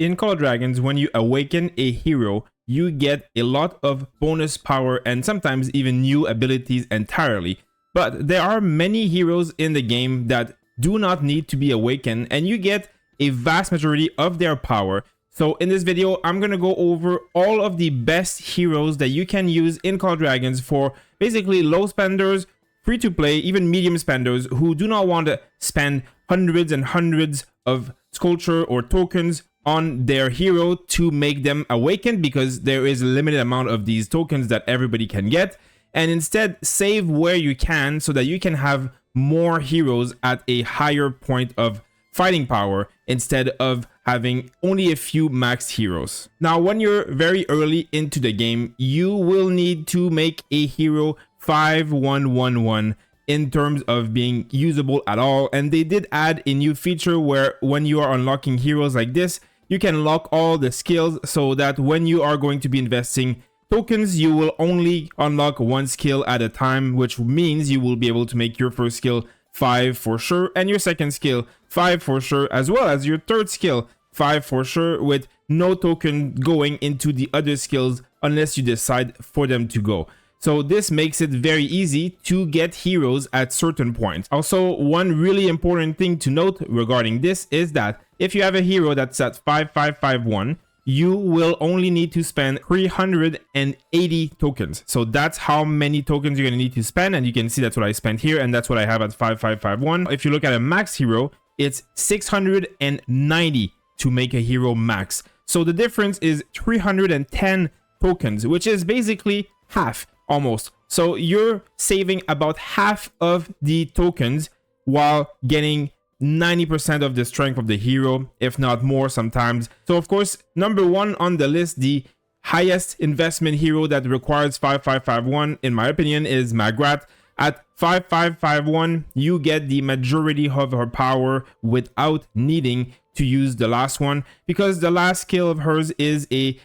In Call of Dragons, when you awaken a hero, you get a lot of bonus power and sometimes even new abilities entirely. But there are many heroes in the game that do not need to be awakened, and you get a vast majority of their power. So in this video, I'm going to go over all of the best heroes that you can use in Call of Dragons for basically low spenders, free to play, even medium spenders who do not want to spend hundreds and hundreds of sculpture or tokens on their hero to make them awakened, because there is a limited amount of these tokens that everybody can get, and instead save where you can so that you can have more heroes at a higher point of fighting power instead of having only a few max heroes. Now, when you're very early into the game, you will need to make a hero 5-1-1-1 in terms of being usable at all. And they did add a new feature where when you are unlocking heroes like this, you can lock all the skills so that when you are going to be investing tokens, you will only unlock one skill at a time, which means you will be able to make your first skill 5 for sure, and your second skill 5 for sure, as well as your third skill 5 for sure, with no token going into the other skills unless you decide for them to go. So this makes it very easy to get heroes at certain points. Also, one really important thing to note regarding this is that if you have a hero that's at 5551, you will only need to spend 380 tokens. So that's how many tokens you're going to need to spend, and you can see that's what I spent here, and that's what I have at 5551. If you look at a max hero, it's 690 to make a hero max. So the difference is 310 tokens, which is basically half almost. So you're saving about half of the tokens while getting 90% of the strength of the hero, if not more sometimes. So of course, number one on the list, the highest investment hero that requires 5551 in my opinion is Maggrat. At 5551, you get the majority of her power without needing to use the last one, because the last skill of hers is a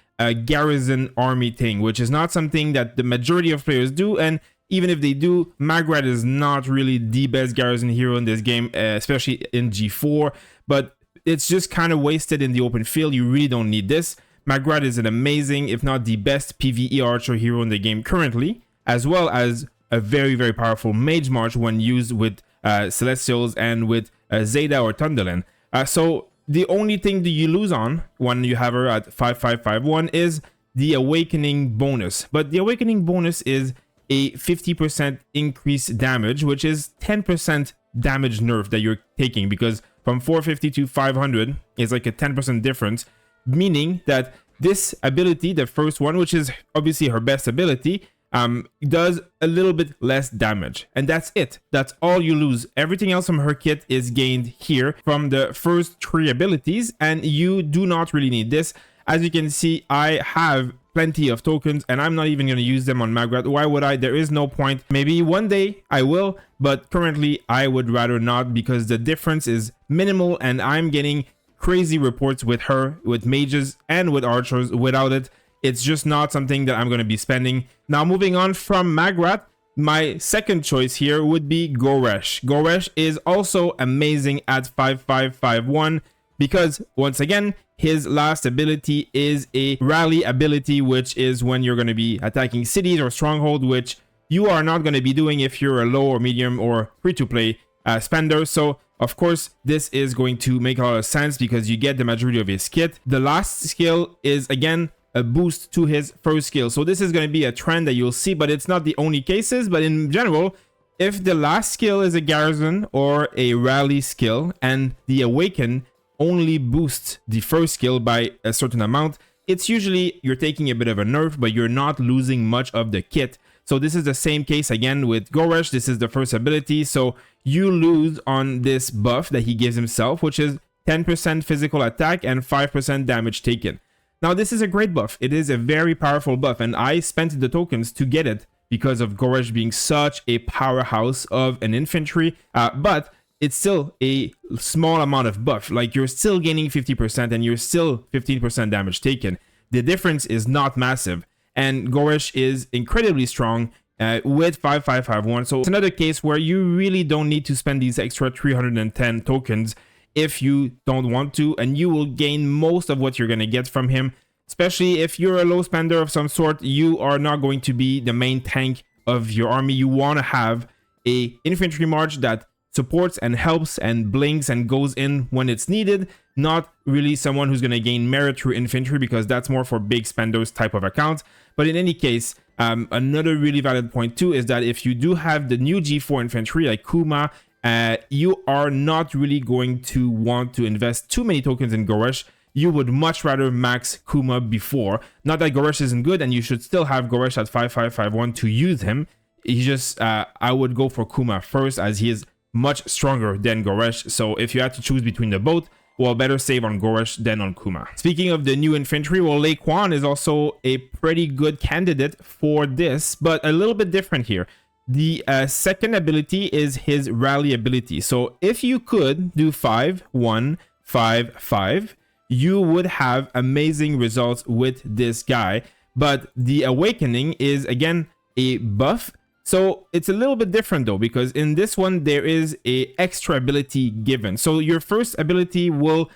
garrison army thing, which is not something that the majority of players do. And even if they do, Maggrat is not really the best garrison hero in this game, especially in G4, but it's just kind of wasted in the open field. You really don't need this. Maggrat is an amazing, if not the best PvE archer hero in the game currently, as well as a very, very powerful mage march when used with Celestials and with Zeta or Thunderland. So the only thing that you lose on when you have her at 5551 is the awakening bonus. But the awakening bonus is a 50% increase damage, which is 10% damage nerf that you're taking, because from 450 to 500 is like a 10% difference, meaning that this ability, the first one, which is obviously her best ability, does a little bit less damage, and that's it. That's all you lose. Everything else from her kit is gained here from the first 3 abilities, and you do not really need this. As you can see, I have plenty of tokens and I'm not even going to use them on Maggrat. Why would I? There is no point. Maybe one day I will, but currently I would rather not, because the difference is minimal and I'm getting crazy reports with her, with mages and with archers. Without it, it's just not something that I'm going to be spending. Now, moving on from Maggrat, my second choice here would be Goresh. Goresh is also amazing at 5551 because, once again, his last ability is a rally ability, which is when you're going to be attacking cities or stronghold, which you are not going to be doing if you're a low or medium or free-to-play spender. So, of course, this is going to make a lot of sense because you get the majority of his kit. The last skill is, again, a boost to his first skill. So this is going to be a trend that you'll see, but it's not the only cases. But in general, if the last skill is a garrison or a rally skill and the Awaken only boosts the first skill by a certain amount, it's usually you're taking a bit of a nerf, but you're not losing much of the kit. So this is the same case again with Goresh. This is the first ability, so you lose on this buff that he gives himself, which is 10% physical attack and 5% damage taken. Now, this is a great buff. It is a very powerful buff, and I spent the tokens to get it because of Goresh being such a powerhouse of an infantry, but it's still a small amount of buff. Like, you're still gaining 50% and you're still 15% damage taken. The difference is not massive, and Goresh is incredibly strong with 5551. So it's another case where you really don't need to spend these extra 310 tokens if you don't want to, and you will gain most of what you're going to get from him. Especially if you're a low spender of some sort, you are not going to be the main tank of your army. You want to have a infantry march that supports and helps and blinks and goes in when it's needed, not really someone who's going to gain merit through infantry, because that's more for big spenders type of accounts. But in any case, another really valid point too is that if you do have the new G4 infantry like Kuma, you are not really going to want to invest too many tokens in Goresh. You would much rather max Kuma before. Not that Goresh isn't good, and you should still have Goresh at 5551 to use him. He just, I would go for Kuma first, as he is much stronger than Goresh. So if you had to choose between the both, well, better save on Goresh than on Kuma. Speaking of the new infantry, well, Lei Kuan is also a pretty good candidate for this, but a little bit different here. The second ability is his rally ability. So if you could do 5-1-5-5, you would have amazing results with this guy. But the Awakening is, again, a buff. So it's a little bit different though, because in this one there is a extra ability given. So your first ability will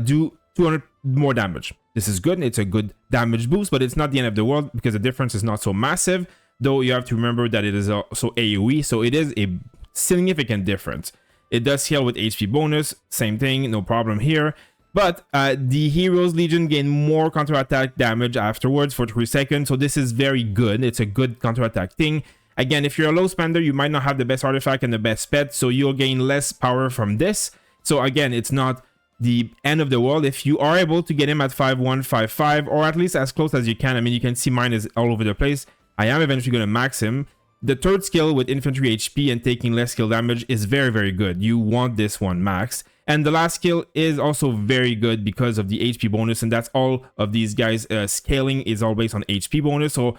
do 200 more damage. This is good. It's a good damage boost, but it's not the end of the world because the difference is not so massive. Though you have to remember that it is also AoE, so it is a significant difference. It does heal with HP bonus, same thing, no problem here. But the Heroes Legion gain more counterattack damage afterwards for 3 seconds, so this is very good. It's a good counterattack thing. Again, if you're a low spender, you might not have the best artifact and the best pet, so you'll gain less power from this. So again, it's not the end of the world. If you are able to get him at 5-1-5-5, or at least as close as you can, I mean, you can see mine is all over the place. I am eventually going to max him. The third skill with infantry HP and taking less skill damage is very, very good. You want this one max. And the last skill is also very good because of the HP bonus, and that's all of these guys. Scaling is all based on HP bonus, so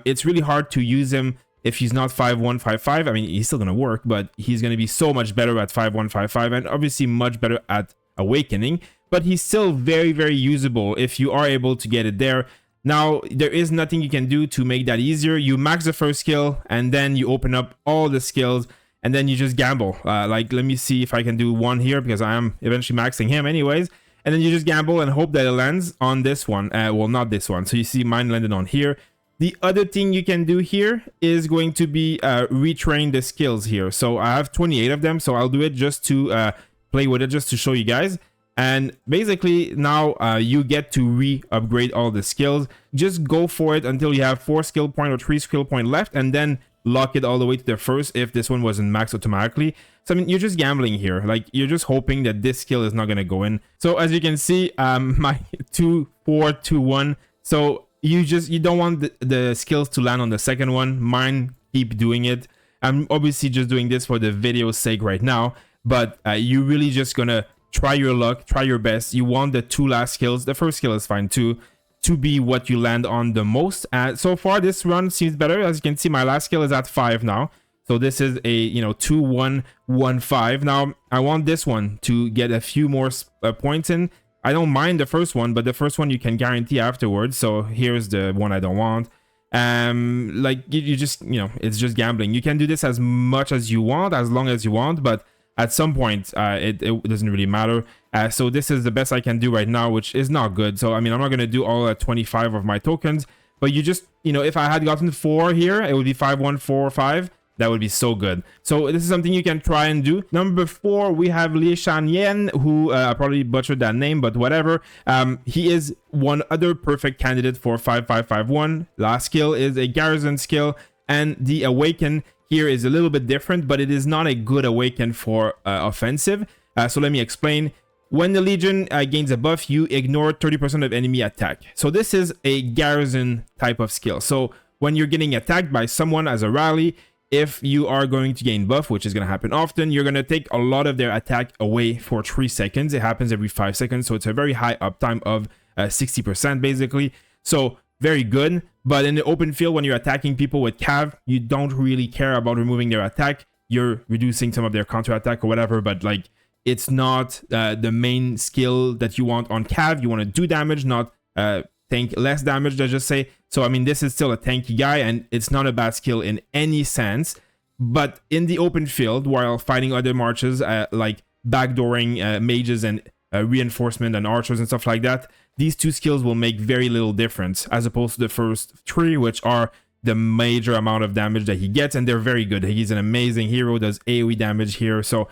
it's really hard to use him if he's not 5-1-5-5. I mean, he's still going to work, but he's going to be so much better at 5-1-5-5, and obviously much better at Awakening. But he's still very, very usable if you are able to get it there. Now, there is nothing you can do to make that easier. You max the first skill, and then you open up all the skills, and then you just gamble. Like, let me see if I can do one here, because I am eventually maxing him anyways. And then you just gamble and hope that it lands on this one. Well, not this one. So you see mine landed on here. The other thing you can do here is going to be retrain the skills here. So I have 28 of them, so I'll do it just to play with it, just to show you guys. And basically now you get to re-upgrade all the skills. Just go for it until you have 4 skill point or 3 skill point left, and then lock it all the way to the first if this one wasn't maxed automatically. So I mean, you're just gambling here. Like, you're just hoping that this skill is not going to go in. So as you can see, my 2-4-2-1. So you don't want the skills to land on the second one. Mine keep doing it. I'm obviously just doing this for the video's sake right now, but you really just gonna try your luck, try your best. You want the 2 last skills. The first skill is fine too, to be what you land on the most. So far this run seems better. As you can see, my last skill is at 5 now. So this is a 2-1-1-5. Now I want this one to get a few more points in. I don't mind the first one, but the first one you can guarantee afterwards. So here's the one I don't want. Like you just, it's just gambling. You can do this as much as you want, as long as you want, but at some point it doesn't really matter. So this is the best I can do right now, which is not good. So I mean, I'm not going to do all 25 of my tokens, but you just, if I had gotten 4 here, it would be 5-1-4-5. That would be so good. So this is something you can try and do. Number 4, we have Lieh Shan Yen, who I probably butchered that name, but whatever. He is one other perfect candidate for 5-5-5-1. Last skill is a garrison skill, and the Awaken here is a little bit different, but it is not a good Awaken for offensive. So let me explain. When the Legion gains a buff, you ignore 30% of enemy attack. So this is a garrison type of skill. So when you're getting attacked by someone as a rally, if you are going to gain buff, which is going to happen often, you're going to take a lot of their attack away for 3 seconds. It happens every 5 seconds, so it's a very high uptime of 60% basically. So very good. But in the open field, when you're attacking people with cav, you don't really care about removing their attack. You're reducing some of their counter attack or whatever, but like, it's not the main skill that you want on cav. You want to do damage, not tank less damage, let's just say. So I mean, this is still a tanky guy, and it's not a bad skill in any sense. But in the open field, while fighting other marches like backdooring mages and reinforcement and archers and stuff like that, these 2 skills will make very little difference as opposed to the first 3, which are the major amount of damage that he gets, and they're very good. He's an amazing hero, does AoE damage here. So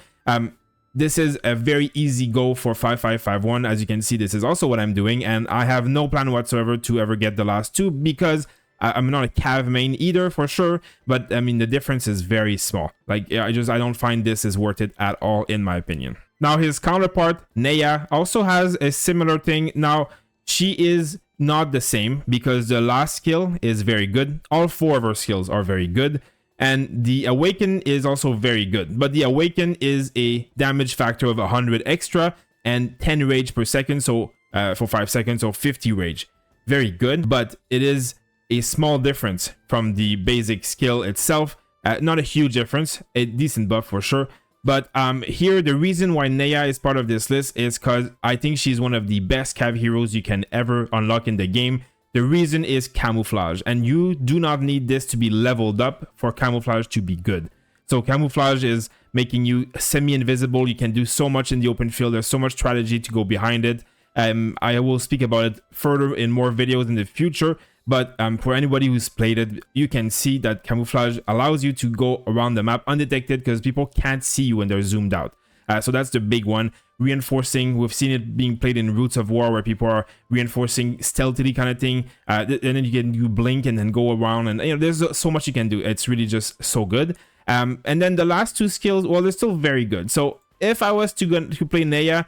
this is a very easy go for 5551. As you can see, this is also what I'm doing, and I have no plan whatsoever to ever get the last 2 because I'm not a Cav main either, for sure, but I mean the difference is very small. Like I don't find this is worth it at all, in my opinion. Now his counterpart Neya also has a similar thing. Now she is not the same because the last skill is very good. All 4 of her skills are very good, and the Awaken is also very good, but the Awaken is a damage factor of 100 extra and 10 rage per second, so for 5 seconds, so 50 rage. Very good, but it is a small difference from the basic skill itself. Not a huge difference, a decent buff for sure. But here, the reason why Neya is part of this list is because I think she's one of the best Cav heroes you can ever unlock in the game. The reason is camouflage, and you do not need this to be leveled up for camouflage to be good. So camouflage is making you semi-invisible. You can do so much in the open field. There's so much strategy to go behind it. I will speak about it further in more videos in the future. But for anybody who's played it, you can see that camouflage allows you to go around the map undetected because people can't see you when they're zoomed out. So that's the big one. Reinforcing, we've seen it being played in Roots of War where people are reinforcing stealthily kind of thing. And then you blink and then go around, and there's so much you can do. It's really just so good. And then the last 2 skills, well, they're still very good. So if I was to play Neya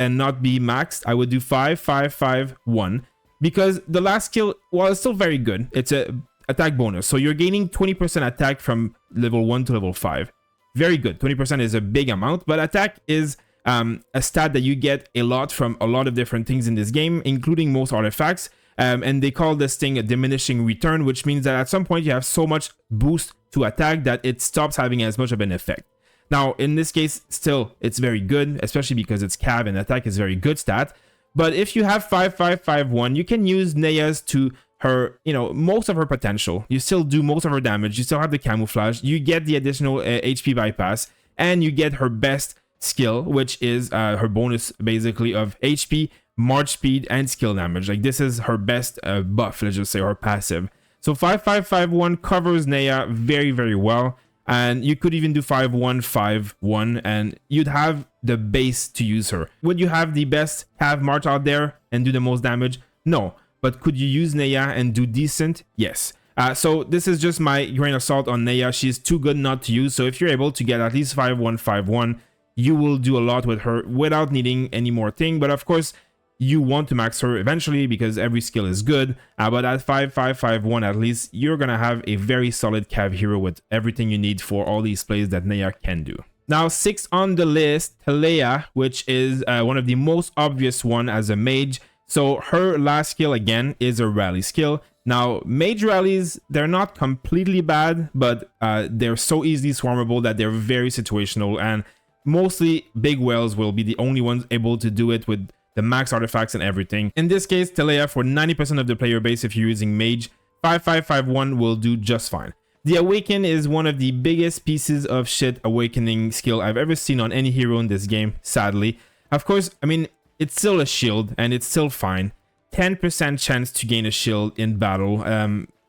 and not be maxed, I would do 5-5-5-1. Because the last skill, well, it's still very good. It's a attack bonus. So you're gaining 20% attack from level 1 to level 5. Very good. 20% is a big amount, but attack is a stat that you get a lot from a lot of different things in this game, including most artifacts. And they call this thing a diminishing return, which means that at some point you have so much boost to attack that it stops having as much of an effect. Now, in this case, still, it's very good, especially because it's Cav and attack is a very good stat. But if you have 5-5-5-1, you can use Neya's to her, most of her potential. You still do most of her damage. You still have the camouflage. You get the additional HP bypass, and you get her best skill, which is her bonus basically of HP, march speed, and skill damage. Like this is her best buff, let's just say, her passive. So 5-5-5-1 covers Neya very, very well. And you could even do 5-1-5-1, and you'd have the base to use her. Would you have the best Cav March out there and do the most damage? No. But could you use Neya and do decent? Yes. So this is just my grain of salt on Neya. She's too good not to use. So if you're able to get at least 5-1-5-1, you will do a lot with her without needing any more thing. But of course, you want to max her eventually because every skill is good. But at 5-5-5-1 at least, you're going to have a very solid Cav hero with everything you need for all these plays that Neya can do. Now, 6 on the list, Thaleia, which is one of the most obvious one as a mage. So her last skill, again, is a rally skill. Now, mage rallies, they're not completely bad, but they're so easily swarmable that they're very situational. And mostly big whales will be the only ones able to do it with the max artifacts and everything. In this case, Thaleia, for 90% of the player base, if you're using mage, 5-5-5-1 will do just fine. The Awaken is one of the biggest pieces of shit awakening skill I've ever seen on any hero in this game, sadly. Of course, I mean, it's still a shield, and it's still fine. 10% chance to gain a shield in battle.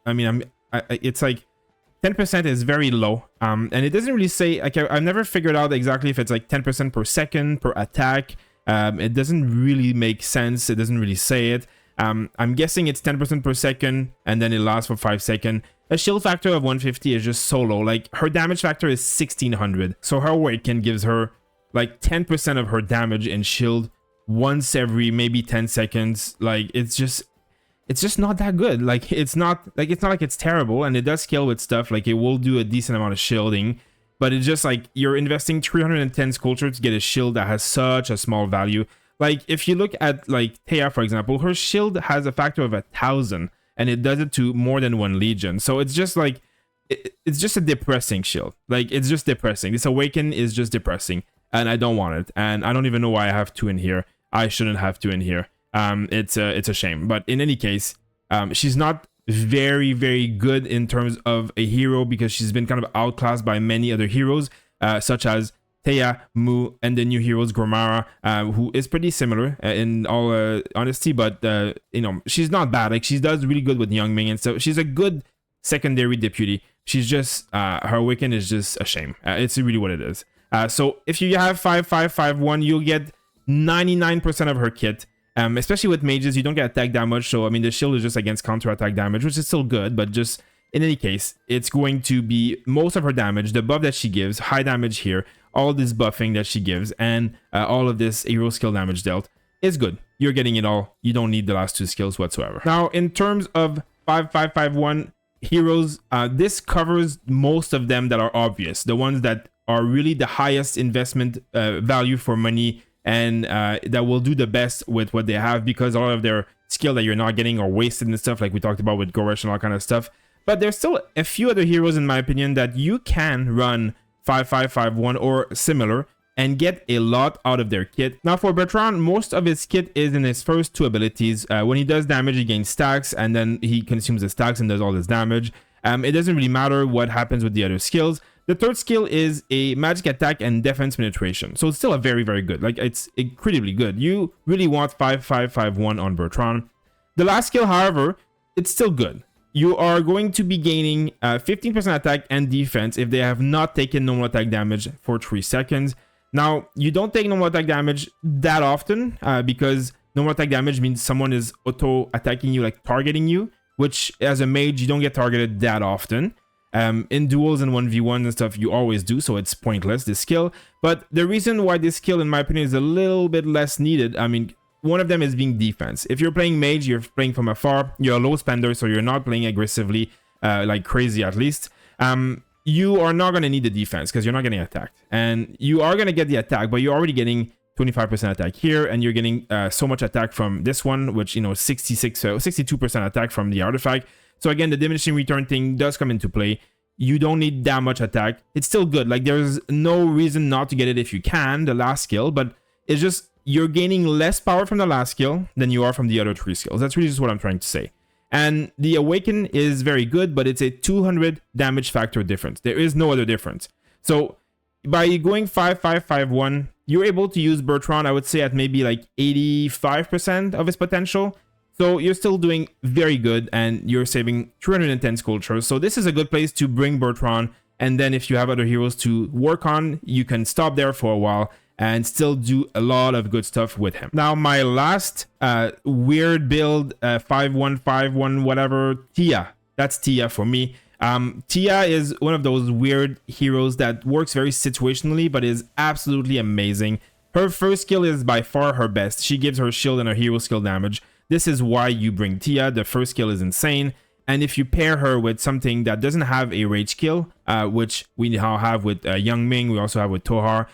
It's like 10% is very low, and it doesn't really say, like, I've never figured out exactly if it's like 10% per second per attack. It doesn't really make sense. It doesn't really say it. I'm guessing it's 10% per second, and then it lasts for 5 seconds. A shield factor of 150 is just so low. Like, her damage factor is 1600. So her Awaken gives her like 10% of her damage in shield once every maybe 10 seconds. Like, it's just not that good. Like, it's not like it's terrible, and it does scale with stuff. Like, it will do a decent amount of shielding. But it's just like you're investing 310 sculpture to get a shield that has such a small value. Like, if you look at like Theia, for example, her shield has a factor of 1000, and it does it to more than 1 legion. So it's just like, it's just a depressing shield. Like, it's just depressing. This Awaken is just depressing, and I don't want it. And I don't even know why I have 2 in here. I shouldn't have 2 in here. It's a shame. But in any case, she's not very, very good in terms of a hero because she's been kind of outclassed by many other heroes, such as Theia, Mu, and the new heroes Gromara, who is pretty similar in all honesty, but you know, she's not bad. Like, she does really good with Yun-Ming and stuff. She's a good secondary deputy. She's just her Awaken is just a shame. It's really what it is. So if you have 5-5-5-1, you'll get 99% of her kit. Especially with mages, you don't get attack damage. So I mean, the shield is just against counter attack damage, which is still good, but just in any case, it's going to be most of her damage, the buff that she gives, high damage here, all this buffing that she gives, and all of this hero skill damage dealt is good. You're getting it all. You don't need the last two skills whatsoever. Now, in terms of 5-5-5-1 heroes, this covers most of them that are obvious, the ones that are really the highest investment value for money, and that will do the best with what they have, because a lot of their skill that you're not getting are wasted and stuff, like we talked about with Goresh and all kind of stuff. But there's still a few other heroes, in my opinion, that you can run 5-5-5-1 or similar and get a lot out of their kit. Now for Bertrand, most of his kit is in his first two abilities. When he does damage, he gains stacks, and then he consumes the stacks and does all this damage. It doesn't really matter what happens with the other skills. The third skill is a magic attack and defense penetration. So it's still a very, very good. Like, it's incredibly good. You really want 5-5-5-1 on Bertrand. The last skill, however, it's still good. You are going to be gaining 15% attack and defense if they have not taken normal attack damage for 3 seconds. Now, you don't take normal attack damage that often because normal attack damage means someone is auto-attacking you, like targeting you, which as a mage, you don't get targeted that often. In duels and 1v1s and stuff, you always do, so it's pointless, this skill. But the reason why this skill, in my opinion, is a little bit less needed, I mean, one of them is being defense. If you're playing mage, you're playing from afar, you're a low spender, so you're not playing aggressively, like crazy at least. You are not going to need the defense because you're not getting attacked. And you are going to get the attack, but you're already getting 25% attack here, and you're getting so much attack from this one, which, you know, 62% attack from the artifact. So again, the diminishing return thing does come into play. You don't need that much attack. It's still good. Like, there's no reason not to get it if you can, the last skill, but it's just you're gaining less power from the last skill than you are from the other 3 skills. That's really just what I'm trying to say. And the Awaken is very good, but it's a 200 damage factor difference. There is no other difference. So by going 5-5-5-1, you're able to use Bertrand, I would say, at maybe like 85% of his potential. So you're still doing very good, and you're saving 310 sculptures. So this is a good place to bring Bertrand, and then if you have other heroes to work on, you can stop there for a while and still do a lot of good stuff with him. Now, my last weird build, 5-1-5-1, whatever, Theia. That's Theia for me. Theia is one of those weird heroes that works very situationally, but is absolutely amazing. Her first skill is by far her best. She gives her shield and her hero skill damage. This is why you bring Theia. The first skill is insane. And if you pair her with something that doesn't have a rage skill, which we now have with Yun-Ming, we also have with Tohar,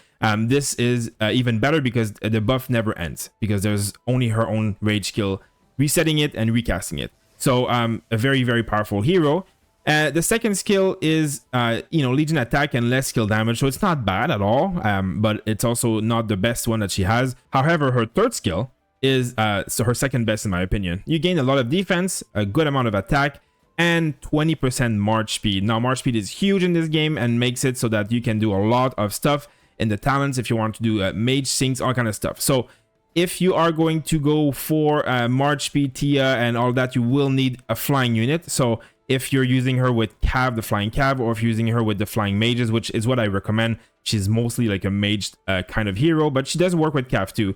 this is even better because the buff never ends, because there's only her own rage skill, resetting it and recasting it. So a very, very powerful hero. The second skill is, Legion attack and less skill damage, so it's not bad at all, but it's also not the best one that she has. However, her third skill is so her second best in my opinion. You gain a lot of defense, a good amount of attack, and 20% march speed. Now, march speed is huge in this game and makes it so that you can do a lot of stuff in the talents if you want to do mage syncs, all kind of stuff. So if you are going to go for march speed, Theia, and all that, you will need a flying unit. So if you're using her with Cav, the flying Cav, or if you're using her with the flying mages, which is what I recommend, she's mostly like a mage kind of hero, but she does work with Cav too.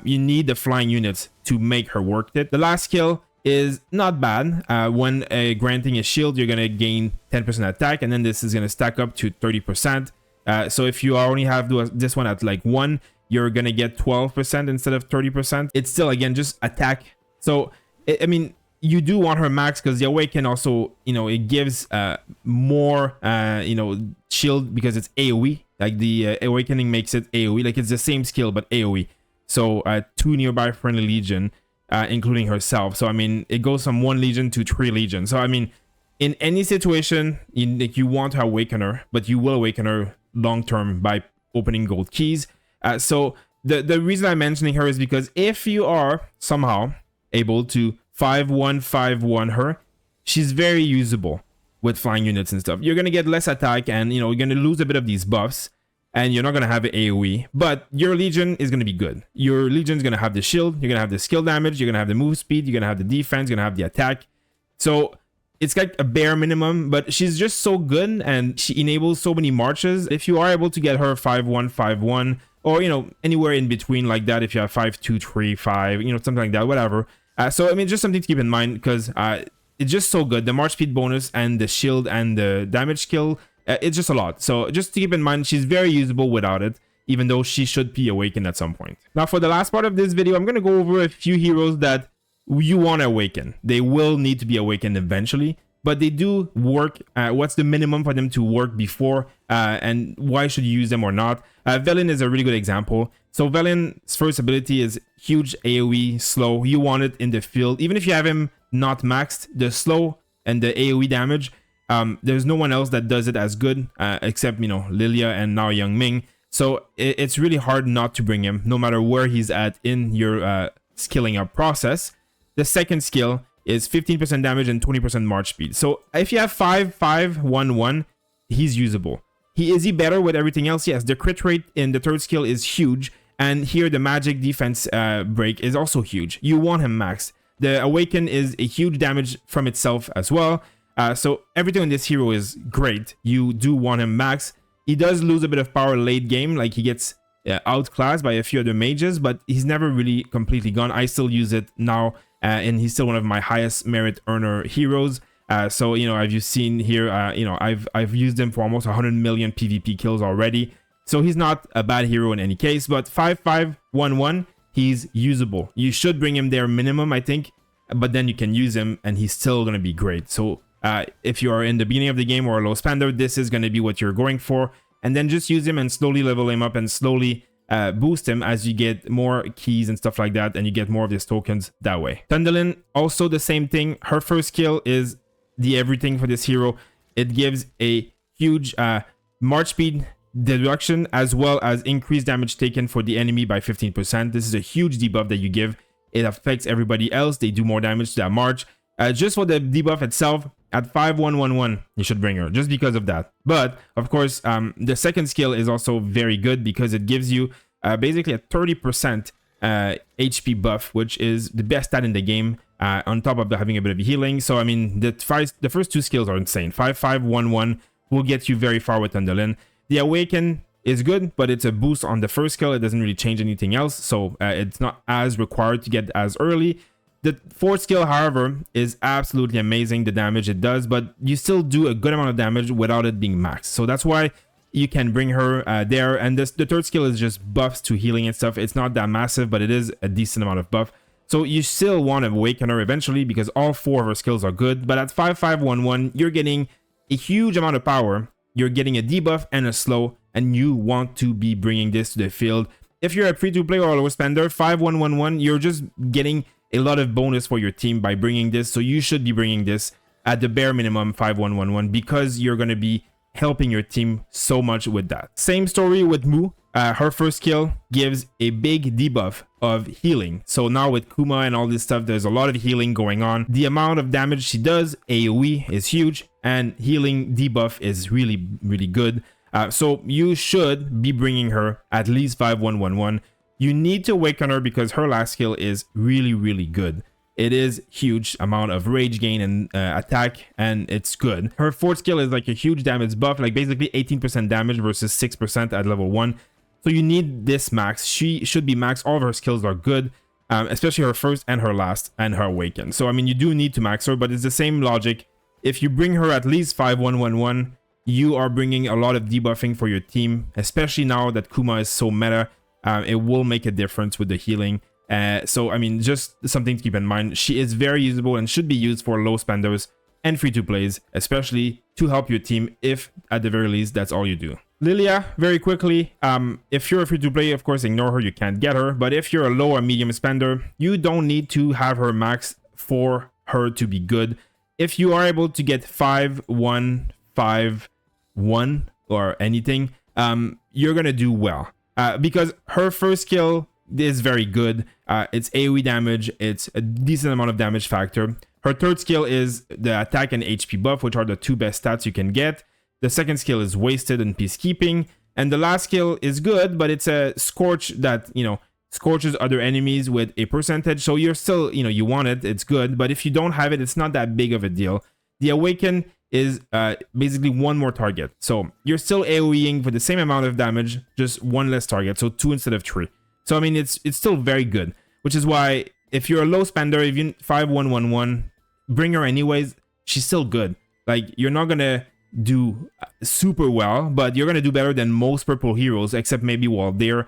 You need the flying units to make her work it. The last skill is not bad. When granting a shield, you're going to gain 10% attack, and then this is going to stack up to 30%. So if you only have this one at like 1, you're going to get 12% instead of 30%. It's still, again, just attack. So, I mean, you do want her max because the Awaken also, it gives more, shield because it's AoE. Like the Awakening makes it AoE. Like it's the same skill, but AoE. So 2 nearby friendly legion, including herself. So, I mean, it goes from 1 legion to 3 legion. So, I mean, in any situation, you want to awaken her, but you will awaken her long-term by opening gold keys. So the reason I'm mentioning her is because if you are somehow able to 5-1-5-1 her, she's very usable with flying units and stuff. You're going to get less attack, and you're going to lose a bit of these buffs. and you're not going to have an AoE, but your Legion is going to be good. Your Legion is going to have the shield, you're going to have the skill damage, you're going to have the move speed, you're going to have the defense, you're going to have the attack. So it's like a bare minimum, but she's just so good and she enables so many marches. If you are able to get her 5-1, 5-1, or, you know, anywhere in between like that, if you have 5-2, 3-5, you know, something like that, whatever. So, I mean, just something to keep in mind because it's just so good. The march speed bonus and the shield and the damage skill, it's just a lot. So just to keep in mind, she's very usable without it, even though she should be awakened at some point. Now, for the last part of this video, I'm going to go over a few heroes that you want to awaken. They will need to be awakened eventually, but they do work. What's the minimum for them to work before, and why should you use them or not? Velen is a really good example. So Velen's first ability is huge AoE slow. You want it in the field. Even if you have him not maxed, the slow and the AoE damage, there's no one else that does it as good, except, you know, Lilia and now Yun-Ming. So it's really hard not to bring him, no matter where he's at in your skilling up process. The second skill is 15% damage and 20% march speed. So if you have 5-5-1-1, he's usable. Is he better with everything else? Yes, the crit rate in the third skill is huge. And here the magic defense break is also huge. You want him maxed. The Awaken is a huge damage from itself as well. So everything on this hero is great. You do want him max. He does lose a bit of power late game. Like he gets outclassed by a few other mages, but he's never really completely gone. I still use it now. And he's still one of my highest merit earner heroes. So, you know, as you've seen here, you know, I've used him for almost 100 million PvP kills already. So he's not a bad hero in any case, but 5-5-1-1, he's usable. You should bring him there minimum, I think, but then you can use him and he's still going to be great. So if you are in the beginning of the game or a low spender, this is going to be what you're going for. And then just use him and slowly level him up and slowly boost him as you get more keys and stuff like that, and you get more of these tokens that way. Thundalin, also the same thing. Her first skill is the everything for this hero. It gives a huge march speed deduction as well as increased damage taken for the enemy by 15%. This is a huge debuff that you give. It affects everybody else. They do more damage to that march. Just for the debuff itself, at 5-1-1-1, you should bring her just because of that. But of course, the second skill is also very good because it gives you basically a 30% HP buff, which is the best stat in the game, on top of having a bit of healing. So I mean, the first two skills are insane. 5-5-1-1 will get you very far with Thundalin. The Awaken is good, but it's a boost on the first skill. It doesn't really change anything else, so it's not as required to get as early. The fourth skill, however, is absolutely amazing, the damage it does, but you still do a good amount of damage without it being maxed. So that's why you can bring her there. And the third skill is just buffs to healing and stuff. It's not that massive, but it is a decent amount of buff. So you still want to awaken her eventually because all four of her skills are good. But at 5-5-1-1, you're getting a huge amount of power. You're getting a debuff and a slow, and you want to be bringing this to the field. If you're a free-to-play or a low spender, 5-1-1-1, you're just getting a lot of bonus for your team by bringing this. So you should be bringing this at the bare minimum 5-1-1-1 because you're going to be helping your team so much with that. Same story with Mu. Her first skill gives a big debuff of healing. So now with Kuma and all this stuff, there's a lot of healing going on. The amount of damage she does, AoE, is huge, and healing debuff is really, really good. So you should be bringing her at least 5-1-1-1. You need to awaken her because her last skill is really, really good. It is huge amount of rage gain and attack, and it's good. Her fourth skill is like a huge damage buff, like basically 18% damage versus 6% at level 1. So you need this max. She should be max. All of her skills are good, especially her first and her last and her awaken. So I mean, you do need to max her, but it's the same logic. If you bring her at least 5-1-1-1, you are bringing a lot of debuffing for your team, especially now that Kuma is so meta. It will make a difference with the healing. So I mean, just something to keep in mind. She is very usable and should be used for low spenders and free-to-plays, especially to help your team if at the very least that's all you do. Lilia, very quickly, if you're a free-to-play, of course, ignore her, you can't get her. But if you're a low or medium spender, you don't need to have her max for her to be good. If you are able to get 5-1-5-1 or anything, you're gonna do well. Because her first skill is very good. It's AoE damage, it's a decent amount of damage factor. Her third skill is the attack and HP buff, which are the two best stats you can get. The second skill is wasted and peacekeeping. And the last skill is good, but it's a Scorch that, you know, scorches other enemies with a percentage. So you're still, you know, you want it, it's good. But if you don't have it, it's not that big of a deal. The Awaken is basically one more target. So you're still AoEing for the same amount of damage, just one less target. So 2 instead of 3. So I mean, it's still very good, which is why if you're a low spender, if you 5111, bring her anyways, she's still good. Like, you're not gonna do super well, but you're gonna do better than most purple heroes, except maybe Waldir.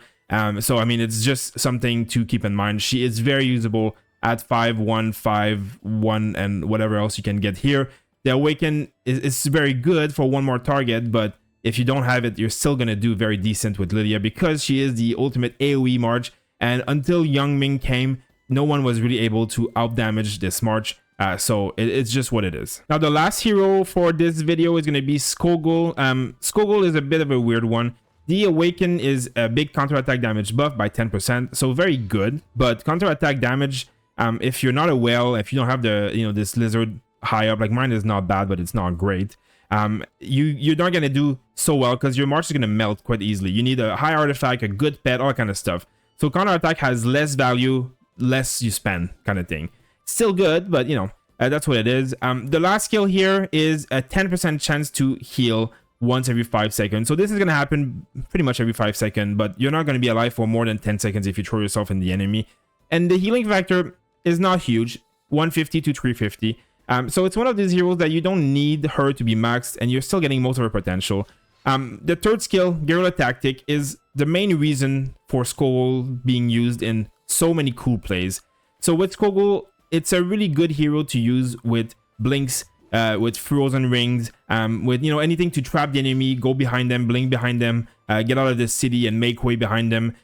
So I mean, it's just something to keep in mind. She is very usable at 5-1, 5-1, and whatever else you can get here. The Awaken is very good for one more target, but if you don't have it, you're still gonna do very decent with Lieh because she is the ultimate AoE March. And until Yun-Ming came, no one was really able to outdamage this March. So it's just what it is. Now, the last hero for this video is going to be Skogul. Skogul is a bit of a weird one. The Awaken is a big counterattack damage buff by 10%, so very good. But counterattack damage, if you're not a whale, if you don't have the, you know, this lizard high up, like mine is not bad, but it's not great. You're not going to do so well because your March is going to melt quite easily. You need a high artifact, a good pet, all kind of stuff. So counterattack has less value, less you spend kind of thing. Still good, but you know, that's what it is. The last skill here is a 10% chance to heal once every 5 seconds. So this is going to happen pretty much every 5 seconds, but you're not going to be alive for more than 10 seconds if you throw yourself in the enemy. And the healing factor is not huge, 150 to 350. So it's one of these heroes that you don't need her to be maxed, and you're still getting most of her potential. The third skill, Guerrilla Tactic, is the main reason for Skogul being used in so many cool plays. So with Skogul, it's a really good hero to use with blinks, with frozen rings, with, you know, anything to trap the enemy, go behind them, blink behind them, get out of the city and make way behind them.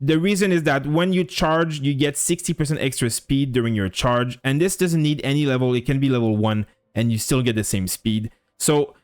The reason is that when you charge, you get 60% extra speed during your charge, and this doesn't need any level. It can be level 1 and you still get the same speed. So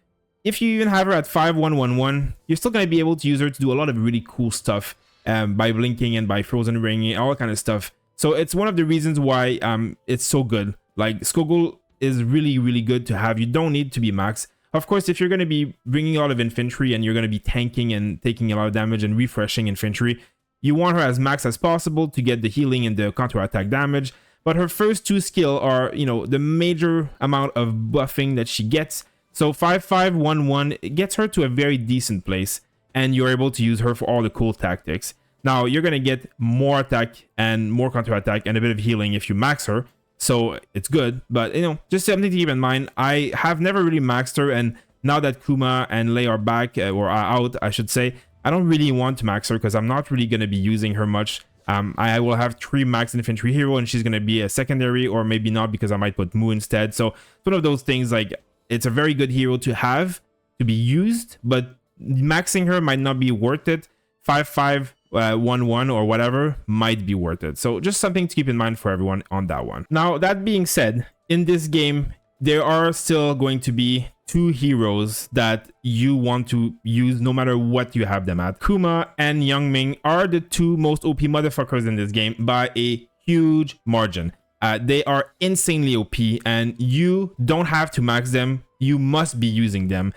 if you even have her at 5-1-1-1, you're still going to be able to use her to do a lot of really cool stuff by blinking and by frozen ringing, all kind of stuff. So it's one of the reasons why it's so good. Like, Skogul is really, really good to have. You don't need to be max. Of course, if you're going to be bringing a lot of infantry and you're going to be tanking and taking a lot of damage and refreshing infantry, you want her as max as possible to get the healing and the counterattack damage. But her first 2 skill are, you know, the major amount of buffing that she gets. So 5-5-1-1, it gets her to a very decent place, and you're able to use her for all the cool tactics. Now, you're going to get more attack and more counterattack and a bit of healing if you max her. So it's good, but, you know, just something to keep in mind. I have never really maxed her, and now that Kuma and Lei are back, or are out, I should say, I don't really want to max her because I'm not really going to be using her much. I will have 3 max infantry hero, and she's going to be a secondary, or maybe not because I might put Mu instead. So it's one of those things, like, it's a very good hero to have, to be used, but maxing her might not be worth it. 5-5-1-1 or whatever might be worth it. So just something to keep in mind for everyone on that one. Now, that being said, in this game, there are still going to be 2 heroes that you want to use no matter what you have them at. Kuma and Yun-Ming are the 2 most OP motherfuckers in this game by a huge margin. They are insanely OP, and you don't have to max them. You must be using them.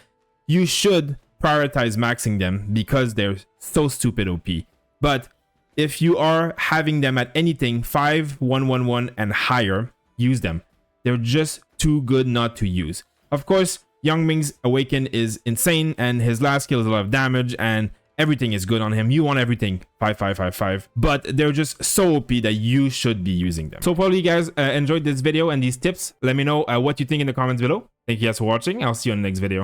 You should prioritize maxing them because they're so stupid OP. But if you are having them at anything 5-1-1-1 and higher, use them. They're just too good not to use. Of course, Yun-Ming's Awaken is insane, and his last skill is a lot of damage, and everything is good on him. You want everything 5-5-5-5, but they're just so OP that you should be using them. So hopefully you guys enjoyed this video and these tips. Let me know what you think in the comments below. Thank you guys for watching. I'll see you on the next video.